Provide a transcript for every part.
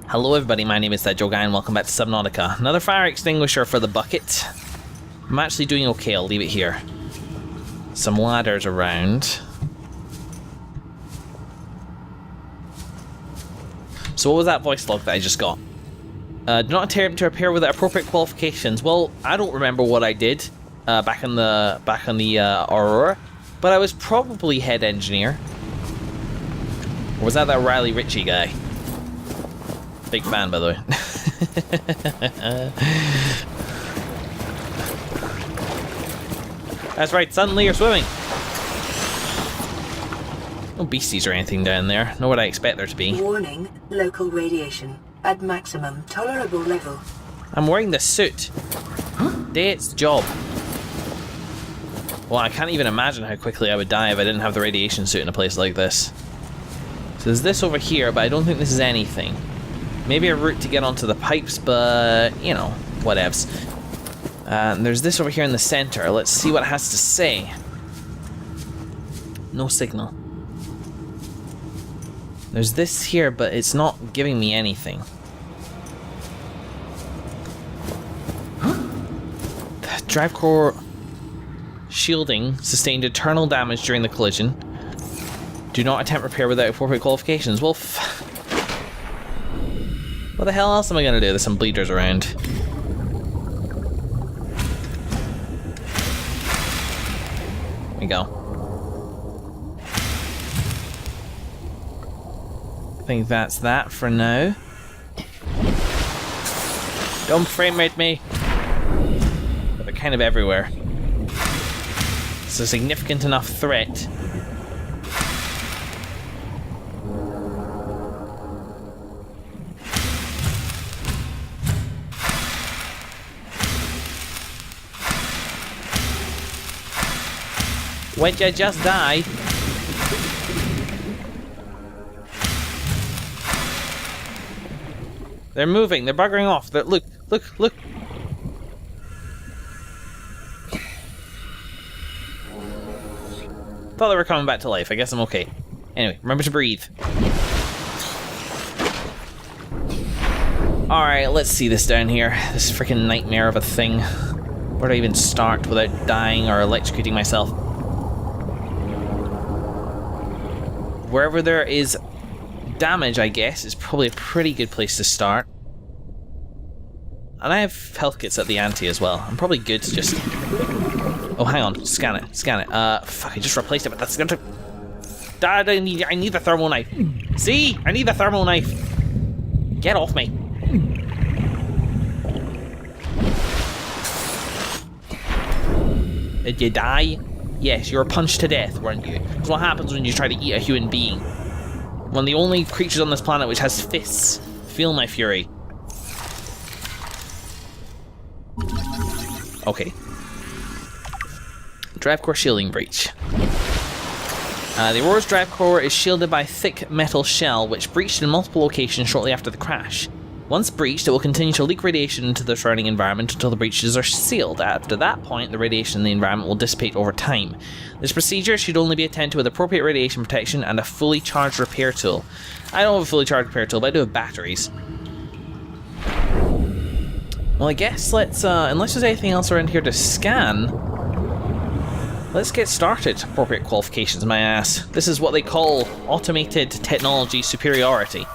Hello everybody, my name is that Joe Guy and welcome back to Subnautica. Another fire extinguisher for the bucket. I'm actually doing okay, I'll leave it here. Some ladders around. So what was that voice log that I just got? Do not attempt to repair without appropriate qualifications. Well, I don't remember what I did back on the Aurora, but I was probably head engineer. Or was that Riley Ritchie guy? Big fan, by the way. That's right, suddenly you're swimming. No beasties or anything down there. Nor would I expect there to be. Warning, local radiation at maximum tolerable level. I'm wearing the suit. Day its job. Well, I can't even imagine how quickly I would die if I didn't have the radiation suit in a place like this. So there's this over here, but I don't think this is anything. Maybe a route to get onto the pipes, but, you know, whatevs. And there's this over here in the center. Let's see what it has to say. No signal. There's this here, but it's not giving me anything. The drive core shielding sustained internal damage during the collision. Do not attempt repair without appropriate qualifications. Well, what the hell else am I gonna do? There's some bleeders around. There we go. I think that's that for now. Don't frame rate me. But they're kind of everywhere. It's a significant enough threat. Won't you just die? They're moving, they're buggering off. Look. Thought they were coming back to life, I guess I'm okay. Anyway, remember to breathe. Alright, let's see this down here. This freaking nightmare of a thing. Where do I even start without dying or electrocuting myself? Wherever there is damage, I guess, is probably a pretty good place to start. And I have health kits at the ante as well. I'm probably good to just... Oh, hang on. Scan it. Fuck, I just replaced it, but that's gonna... I need the thermal knife. See? I need the thermal knife. Get off me. Did you die? Yes, you were punched to death, weren't you? That's what happens when you try to eat a human being. One of the only creatures on this planet which has fists. Feel my fury. Okay. Drive core shielding breach. The Aurora's drive core is shielded by a thick metal shell which breached in multiple locations shortly after the crash. Once breached, it will continue to leak radiation into the surrounding environment until the breaches are sealed. After that point, the radiation in the environment will dissipate over time. This procedure should only be attended to with appropriate radiation protection and a fully charged repair tool. I don't have a fully charged repair tool, but I do have batteries. Well, I guess let's, unless there's anything else around here to scan, let's get started. Appropriate qualifications, my ass. This is what they call automated technology superiority.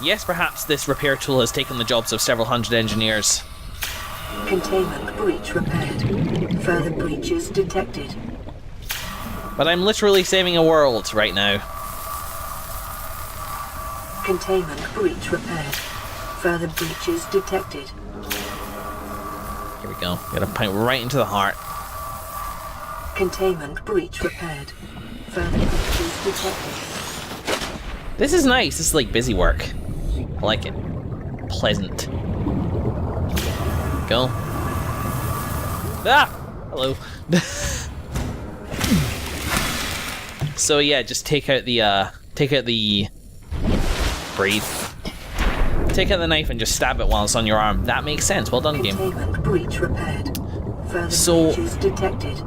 Yes, perhaps this repair tool has taken the jobs of several hundred engineers. Containment breach repaired. Further breaches detected. But I'm literally saving a world right now. Containment breach repaired. Further breaches detected. Here we go. Got a point right into the heart. Containment breach repaired. Further breaches detected. This is nice. This is like busy work. I like it. Pleasant. Go. Ah! Hello. So yeah, just take out the breathe. Take out the knife and just stab it while it's on your arm. That makes sense. Well done, game. Containment breach repaired. Further So breaches detected.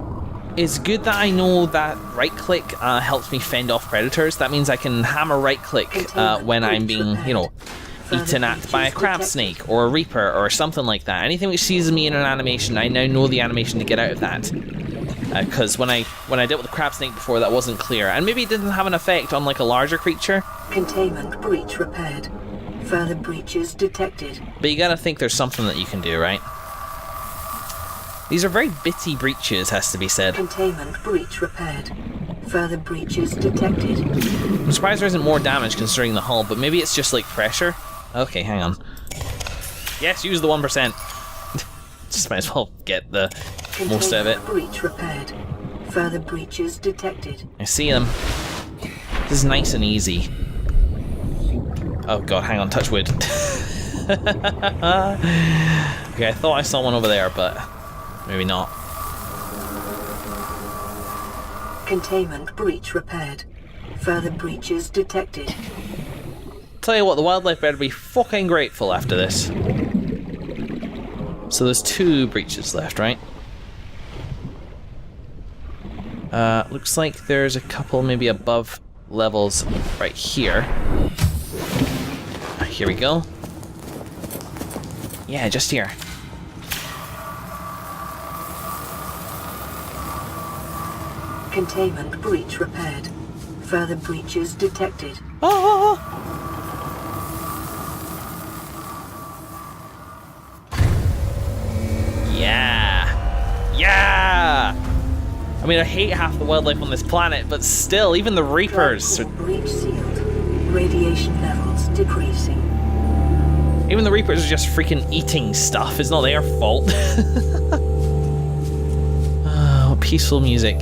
It's good that I know that right-click helps me fend off predators. That means I can hammer right-click when I'm being, you know, eaten at by a crab snake or a reaper or something like that. Anything which sees me in an animation, I now know the animation to get out of that. Because when I dealt with the crab snake before, that wasn't clear. And maybe it didn't have an effect on like a larger creature. Containment breach repaired. Further breaches detected. But you gotta think there's something that you can do, right? These are very bitty breaches, has to be said. Containment breach repaired. Further breaches detected. I'm surprised there isn't more damage considering the hull, but maybe it's just like pressure. Okay, hang on. Yes, use the 1%. Just might as well get the most out of it. Breach repaired. Further breaches detected. I see them. This is nice and easy. Oh god, hang on, touch wood. Okay, I thought I saw one over there, but maybe not. Containment breach repaired. Further breaches detected. Tell you what, the wildlife better be fucking grateful after this. So there's 2 breaches left, right? Looks like there's a couple maybe above levels right here. Here we go. Yeah, just here. Containment breach repaired. Further breaches detected. Oh! Yeah! Yeah! I mean, I hate half the wildlife on this planet, but still, even the reapers. Breach sealed. Radiation levels decreasing. Even the reapers are just freaking eating stuff. It's not their fault. Oh, peaceful music.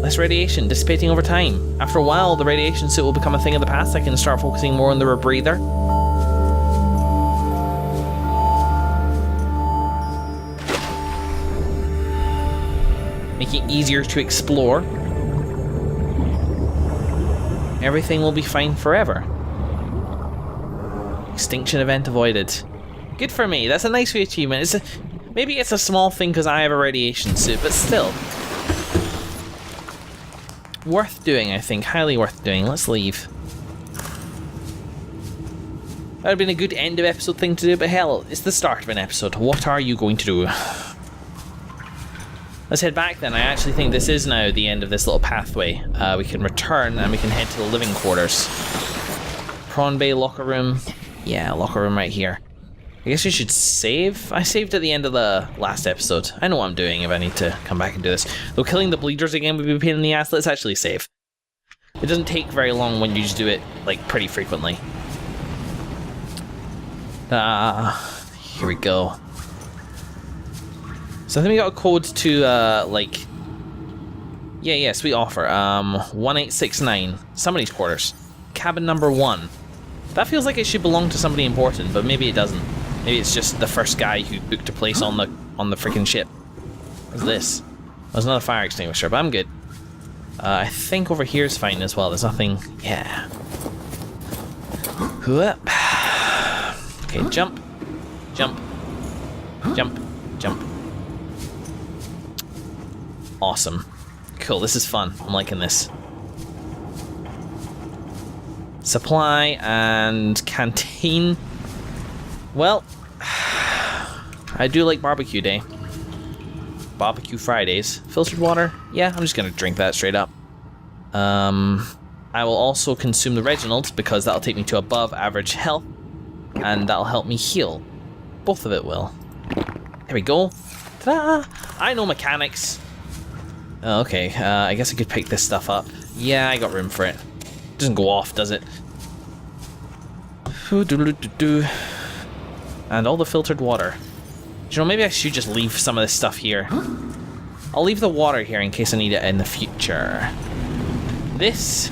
Less radiation, dissipating over time. After a while, the radiation suit will become a thing of the past. I can start focusing more on the rebreather. Make it easier to explore. Everything will be fine forever. Extinction event avoided. Good for me, that's a nice achievement. Maybe it's a small thing because I have a radiation suit, but still. Worth doing, I think. Highly worth doing. Let's leave. That would have been a good end of episode thing to do, but hell, it's the start of an episode. What are you going to do? Let's head back then. I actually think this is now the end of this little pathway. We can return and we can head to the living quarters. Prawn Bay locker room. Yeah, locker room right here. I guess we should save. I saved at the end of the last episode. I know what I'm doing if I need to come back and do this. Though killing the bleeders again would be a pain in the ass. Let's actually save. It doesn't take very long when you just do it, like, pretty frequently. Here we go. So I think we got a code to, like... Yeah, sweet offer. 1869. Somebody's quarters. Cabin number 1. That feels like it should belong to somebody important, but maybe it doesn't. Maybe it's just the first guy who booked a place on the freaking ship. What's this? There's another fire extinguisher, but I'm good. I think over here is fine as well. There's nothing... Yeah. Whoop. Okay, jump. Jump. Jump. Jump. Awesome. Cool, this is fun. I'm liking this. Supply and canteen. Well, I do like barbecue day. Barbecue Fridays. Filtered water? Yeah, I'm just gonna drink that straight up. I will also consume the Reginald because that'll take me to above average health and that'll help me heal. Both of it will. There we go. Ta-da! I know mechanics. Oh, okay, I guess I could pick this stuff up. Yeah, I got room for it. Doesn't go off, does it? And all the filtered water. You know, maybe I should just leave some of this stuff here. I'll leave the water here in case I need it in the future. This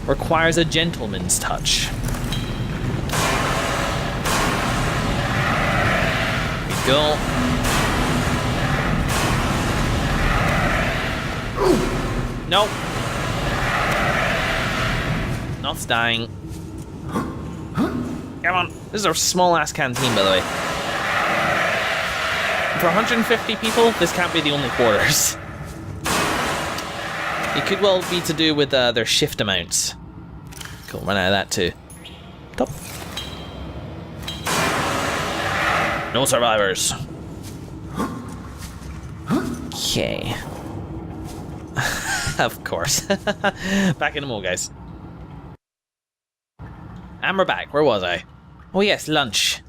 requires a gentleman's touch. Here we go. Nope. Not's dying. Come on. This is a small ass canteen, by the way. For 150 people, this can't be the only quarters. It could well be to do with their shift amounts. Cool, run out of that too. Top. No survivors. Okay. Of course. Back in a moment, guys. And we're back. Where was I? Oh yes, lunch.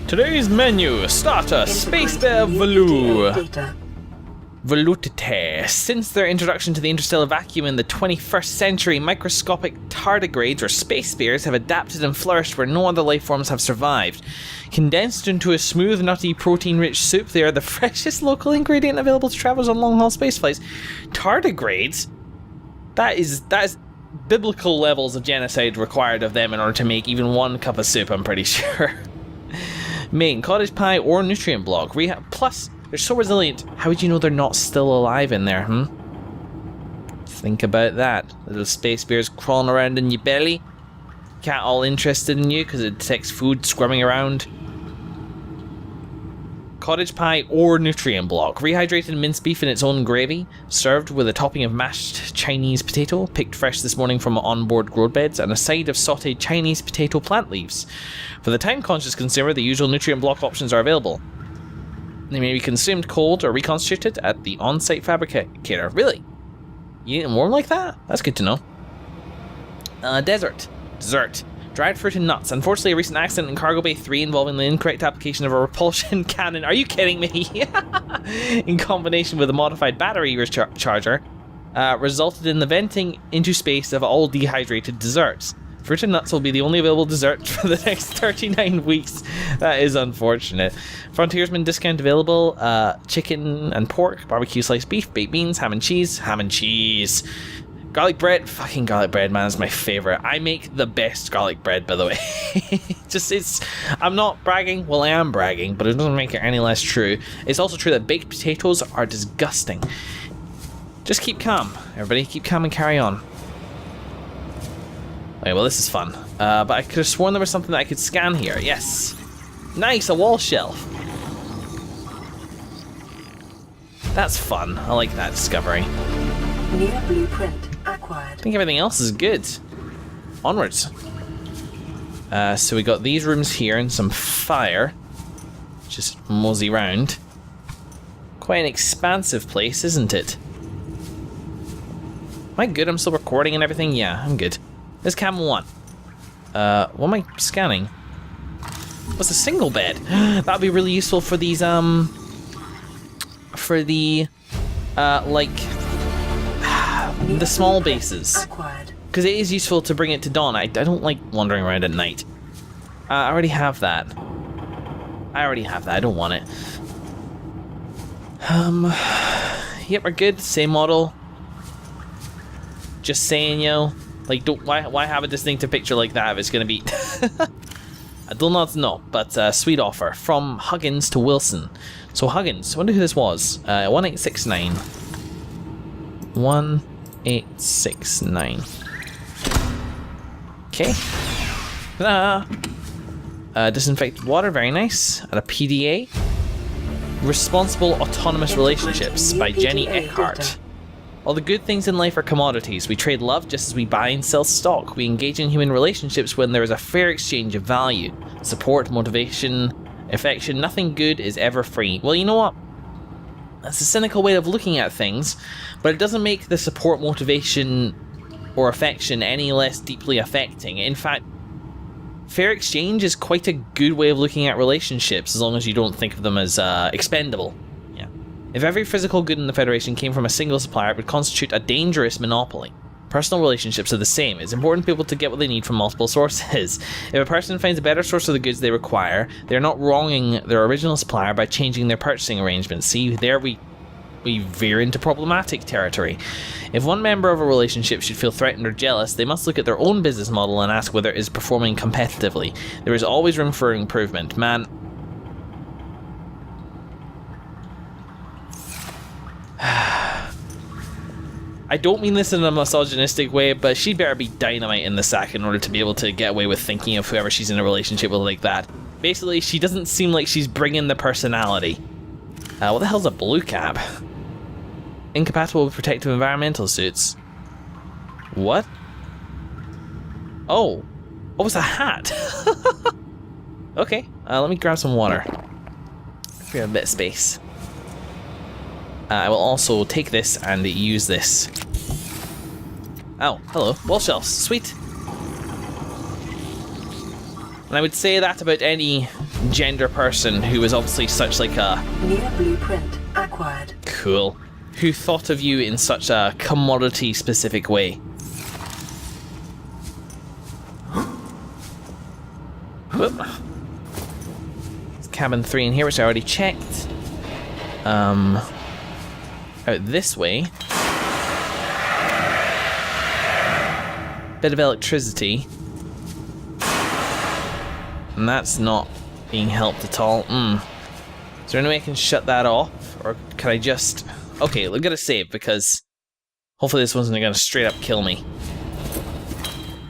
Today's menu: starter, Space Bear Volutite. Since their introduction to the interstellar vacuum in the 21st century, microscopic tardigrades, or space bears, have adapted and flourished where no other life forms have survived. Condensed into a smooth, nutty, protein-rich soup, they are the freshest local ingredient available to travelers on long-haul space flights. Tardigrades? That is biblical levels of genocide required of them in order to make even one cup of soup, I'm pretty sure. Main, cottage pie or nutrient block. Plus, they're so resilient, how would you know they're not still alive in there, Think about that. Little space bears crawling around in your belly. Cat all interested in you because it detects food squirming around. Cottage pie or nutrient block. Rehydrated minced beef in its own gravy, served with a topping of mashed Chinese potato, picked fresh this morning from onboard road beds, and a side of sautéed Chinese potato plant leaves. For the time-conscious consumer, the usual nutrient block options are available. They may be consumed cold or reconstituted at the on-site fabricator. Really? You eat them warm like that? That's good to know. Dessert. Dried fruit and nuts. Unfortunately, a recent accident in Cargo Bay 3 involving the incorrect application of a repulsion cannon. Are you kidding me? In combination with a modified battery charger, resulted in the venting into space of all dehydrated desserts. Fruit and nuts will be the only available dessert for the next 39 weeks. That is unfortunate. Frontiersman discount available. Chicken and pork, barbecue sliced beef, baked beans, ham and cheese. Garlic bread, fucking garlic bread, man, is my favorite. I make the best garlic bread, by the way. I'm not bragging. Well, I am bragging, but it doesn't make it any less true. It's also true that baked potatoes are disgusting. Just keep calm, everybody. Keep calm and carry on. Okay, well, this is fun. But I could have sworn there was something that I could scan here. Yes. Nice, a wall shelf. That's fun. I like that discovery. New blueprint acquired. I think everything else is good. Onwards. So we got these rooms here and some fire. Just mosey round. Quite an expansive place, isn't it? Am I good? I'm still recording and everything? Yeah, I'm good. There's cam 1. What am I scanning? What's a single bed? That'd be really useful for these, for the, the small bases. Because it is useful to bring it to dawn. I don't like wandering around at night. I already have that. I don't want it. Yep, we're good. Same model. Just saying, yo. Like, why have a distinctive picture like that if it's gonna be... I do not know, but sweet offer. From Huggins to Wilson. So Huggins, I wonder who this was. 1869. 1869. Okay. Disinfect water, very nice. And a PDA. Responsible Autonomous Relationships by Jenny Eckhart. All the good things in life are commodities. We trade love just as we buy and sell stock. We engage in human relationships when there is a fair exchange of value. Support, motivation, affection. Nothing good is ever free. Well, you know what? That's a cynical way of looking at things, but it doesn't make the support, motivation, or affection any less deeply affecting. In fact, fair exchange is quite a good way of looking at relationships, as long as you don't think of them as expendable. If every physical good in the Federation came from a single supplier, it would constitute a dangerous monopoly. Personal relationships are the same. It's important for people to get what they need from multiple sources. If a person finds a better source of the goods they require, they're not wronging their original supplier by changing their purchasing arrangements. See, there we veer into problematic territory. If one member of a relationship should feel threatened or jealous, they must look at their own business model and ask whether it is performing competitively. There is always room for improvement. Man, I don't mean this in a misogynistic way, but she'd better be dynamite in the sack in order to be able to get away with thinking of whoever she's in a relationship with like that. Basically, she doesn't seem like she's bringing the personality. What the hell's a blue cap? Incompatible with protective environmental suits. What? Oh. What was a hat? Okay, let me grab some water. We have a bit of space. I will also take this and use this. Oh, hello. Wall shelves. Sweet. And I would say that about any gender person who is obviously such like a... New blueprint acquired. Cool. Who thought of you in such a commodity-specific way. Whoop. It's cabin 3 in here, which I already checked. Out this way. Bit of electricity. And that's not being helped at all. Is there any way I can shut that off? Or can I just... Okay, we've got to save because hopefully this one's not going to straight up kill me.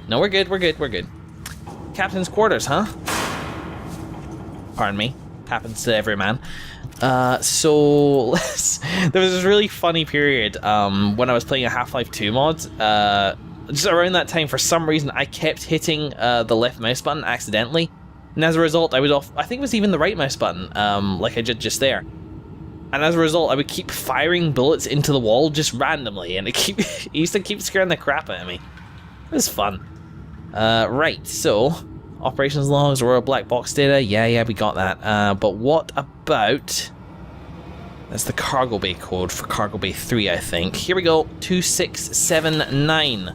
No, we're good, we're good, we're good. Captain's quarters, huh? Pardon me. Happens to every man. So there was this really funny period when I was playing a Half-Life 2 mod. Just around that time, for some reason, I kept hitting the left mouse button accidentally. And as a result, I was off... I think it was even the right mouse button, like I did just there. And as a result, I would keep firing bullets into the wall just randomly, and it used to keep scaring the crap out of me. It was fun. Right, so... Operations logs, Aurora black box data, yeah, we got that. But what about... That's the cargo bay code for cargo bay 3, I think. Here we go, 2679.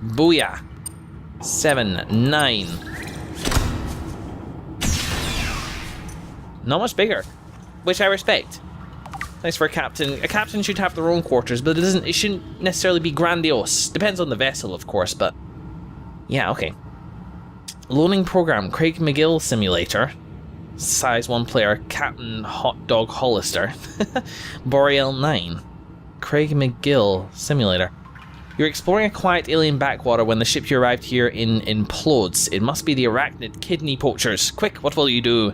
Booyah. 79. Not much bigger, which I respect. Nice for a captain. A captain should have their own quarters, but it shouldn't necessarily be grandiose. Depends on the vessel, of course, but... Yeah, okay. Loaning program, Craig McGill simulator. Size 1 player, Captain Hot Dog Hollister. Boreal 9. Craig McGill simulator. You're exploring a quiet alien backwater when the ship you arrived here in implodes. It must be the arachnid kidney poachers. Quick, what will you do?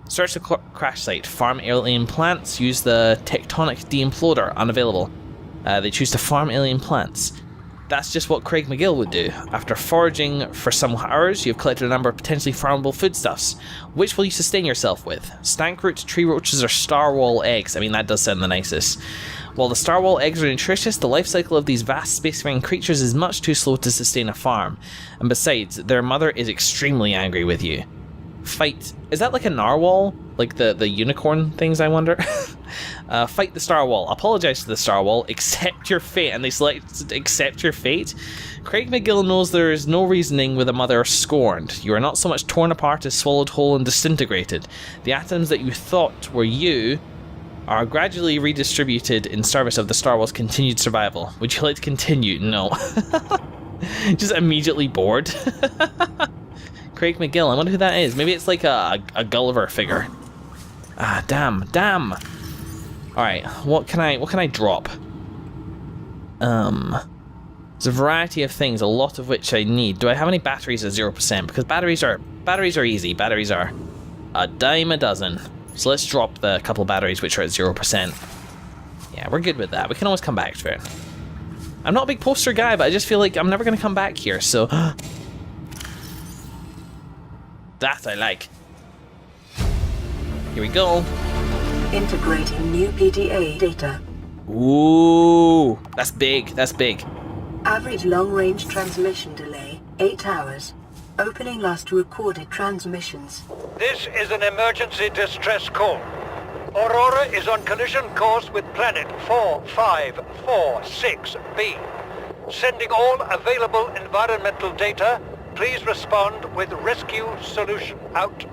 Search the crash site. Farm alien plants. Use the tectonic de-imploder. Unavailable. They choose to farm alien plants. That's just what Craig McGill would do. After foraging for some hours, you've collected a number of potentially farmable foodstuffs. Which will you sustain yourself with? Stankroot, tree roaches, or starwall eggs? I mean, that does sound the nicest. While the starwall eggs are nutritious, the life cycle of these vast spacefaring creatures is much too slow to sustain a farm. And besides, their mother is extremely angry with you. Fight... Is that like a narwhal? Like the unicorn things, I wonder? Fight the Starwall. Apologize to the Starwall. Accept your fate. And they select accept your fate. Craig McGill knows there is no reasoning with a mother scorned. You are not so much torn apart as swallowed whole and disintegrated. The atoms that you thought were you are gradually redistributed in service of the Starwall's continued survival. Would you like to continue? No. Just immediately bored. Craig McGill, I wonder who that is. Maybe it's like a Gulliver figure. Ah, damn. Alright, what can I drop? There's a variety of things, a lot of which I need. Do I have any batteries at 0%? Because batteries are easy. Batteries are a dime a dozen. So let's drop the couple of batteries which are at 0%. Yeah, we're good with that. We can always come back to it. I'm not a big poster guy, but I just feel like I'm never going to come back here, so... That I like. Here we go. Integrating new PDA data. Ooh, that's big. Average long-range transmission delay, 8 hours. Opening last recorded transmissions. This is an emergency distress call. Aurora is on collision course with planet 4546b. Sending all available environmental data. Please respond with rescue solution. Out.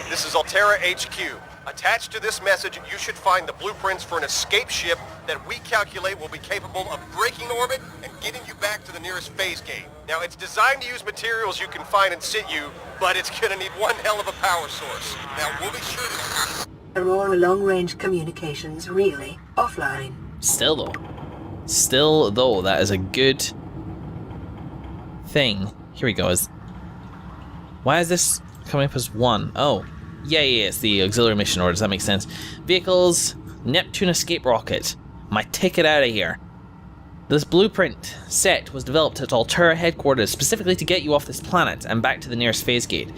This is Altera HQ. Attached to this message, you should find the blueprints for an escape ship that we calculate will be capable of breaking orbit and getting you back to the nearest phase gate. Now, it's designed to use materials you can find in situ, but it's gonna need one hell of a power source. Now, we'll be sure to... Aurora long-range communications really offline. Still though, that is a good thing. Here we go. Why is this coming up as 1. Oh, yeah, it's the auxiliary mission orders. That makes sense. Vehicles, Neptune escape rocket. My ticket out of here. This blueprint set was developed at Altera headquarters specifically to get you off this planet and back to the nearest phase gate.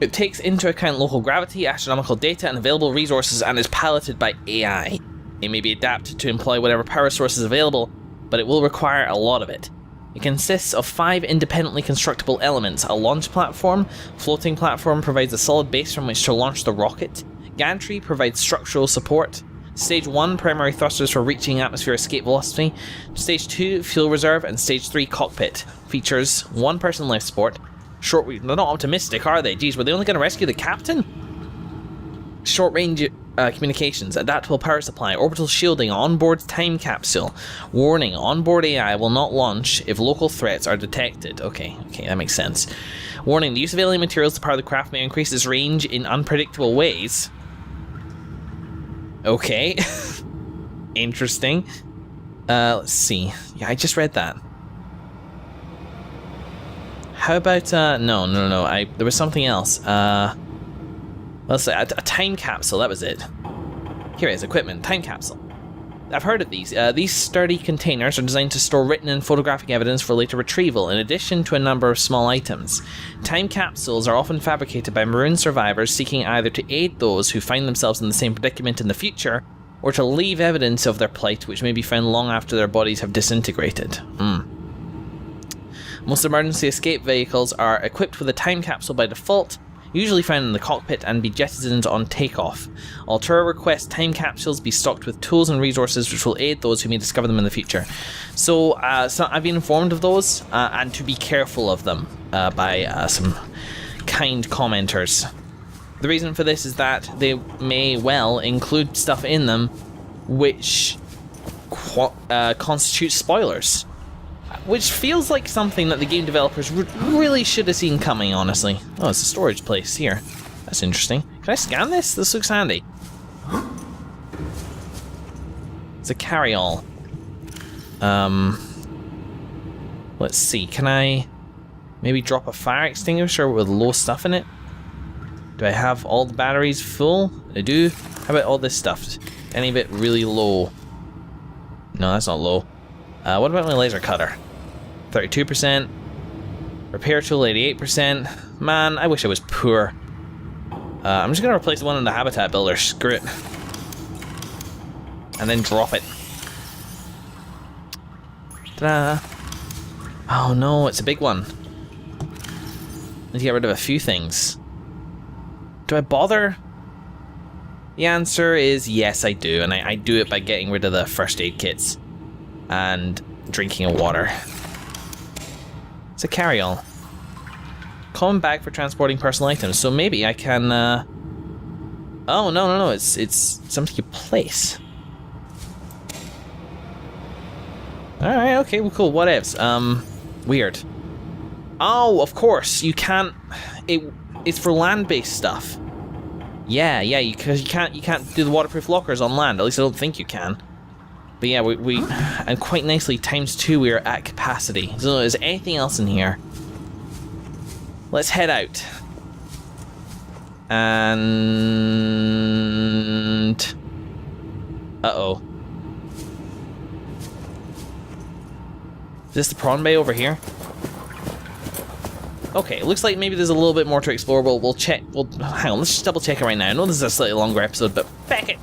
It takes into account local gravity, astronomical data, and available resources, and is piloted by AI. It may be adapted to employ whatever power source is available, but it will require a lot of it. It consists of 5 independently constructible elements: a launch platform, floating platform provides a solid base from which to launch the rocket, gantry provides structural support, Stage 1 primary thrusters for reaching atmosphere escape velocity, Stage 2 fuel reserve, and Stage 3 cockpit. Features 1 person life support, they're not optimistic, are they? Geez, were they only going to rescue the captain? Short range communications, adaptable power supply, orbital shielding, onboard time capsule. Warning, onboard AI will not launch if local threats are detected. Okay, that makes sense. Warning, the use of alien materials to power the craft may increase its range in unpredictable ways. Okay. Interesting. Let's see. Yeah, I just read that. How about, no. There was something else. Let's say a time capsule, that was it. Here it is, equipment, time capsule. I've heard of these. These sturdy containers are designed to store written and photographic evidence for later retrieval, in addition to a number of small items. Time capsules are often fabricated by marooned survivors seeking either to aid those who find themselves in the same predicament in the future, or to leave evidence of their plight which may be found long after their bodies have disintegrated. Most emergency escape vehicles are equipped with a time capsule by default, usually found in the cockpit, and be jettisoned on takeoff. Altera requests time capsules be stocked with tools and resources which will aid those who may discover them in the future. So I've been informed of those, and to be careful of them by some kind commenters. The reason for this is that they may well include stuff in them which constitutes spoilers. Which feels like something that the game developers really should have seen coming, honestly. Oh, it's a storage place here. That's interesting. Can I scan this? This looks handy. It's a carry-all. Let's see. Can I maybe drop a fire extinguisher with low stuff in it? Do I have all the batteries full? I do. How about all this stuff? Any bit really low? No, that's not low. What about my laser cutter? 32%. Repair tool, 88%. Man, I wish I was poor. I'm just going to replace the one in the habitat builder. Screw it. And then drop it. Ta-da! Oh no, it's a big one. Need to get rid of a few things. Do I bother? The answer is yes, I do. And I do it by getting rid of the first aid kits. And drinking of water. It's a carry-all. Common bag for transporting personal items. So maybe I can. Oh no! It's something you place. All right, okay, well, cool. Whatevs. Weird. Oh, of course you can't. It's for land-based stuff. Yeah, because you can't do the waterproof lockers on land. At least I don't think you can. But yeah, we and quite nicely ×2 we are at capacity. So is there anything else in here? Let's head out. And uh-oh. Is this the prawn bay over here? Okay, it looks like maybe there's a little bit more to explore. We'll check. Hang on, let's just double check it right now. I know this is a slightly longer episode, but back it.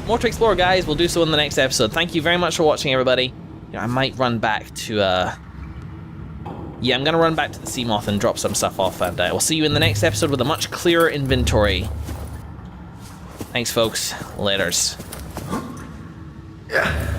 More to explore, guys. We'll do so in the next episode. Thank you very much for watching, everybody. I might run back to, yeah, I'm going to run back to the Seamoth and drop some stuff off, and we'll see you in the next episode with a much clearer inventory. Thanks, folks. Laters. Yeah.